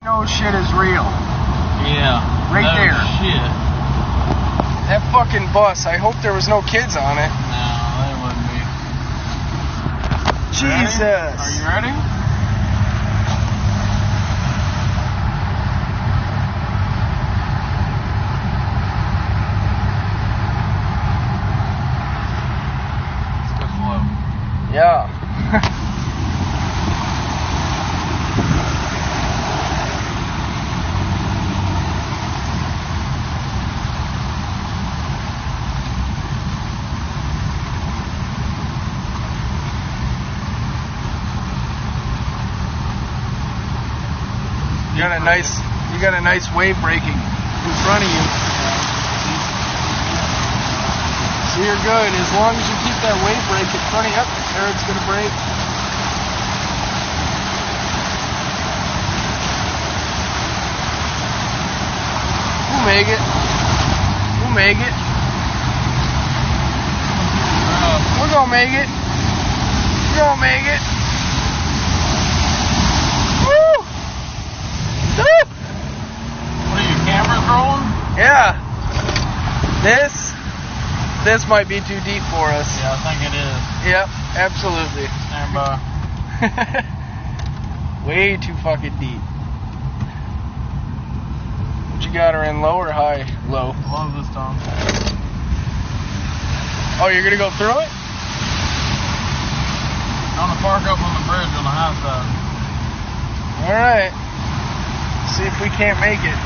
No shit is real. Yeah. Right no there. Shit. That fucking bus, I hope there was no kids on it. No, there wouldn't be. Jesus. Ready? Are you ready? Let's go slow. Yeah. You got a nice wave breaking in front of you. So you're good as long as you keep that wave break in front of you. Yep, there it's gonna break. We'll make it. We'll make it. We're gonna make it. We're gonna make it. What are your cameras rolling? Yeah. This might be too deep for us. Yeah, I think it is. Yep, absolutely. Stand by. Way too fucking deep. What you got her in, low or high? Low. Low this time. Oh, you're gonna go through it? I'm gonna park up on the bridge on the high side. Alright. See if we can't make it.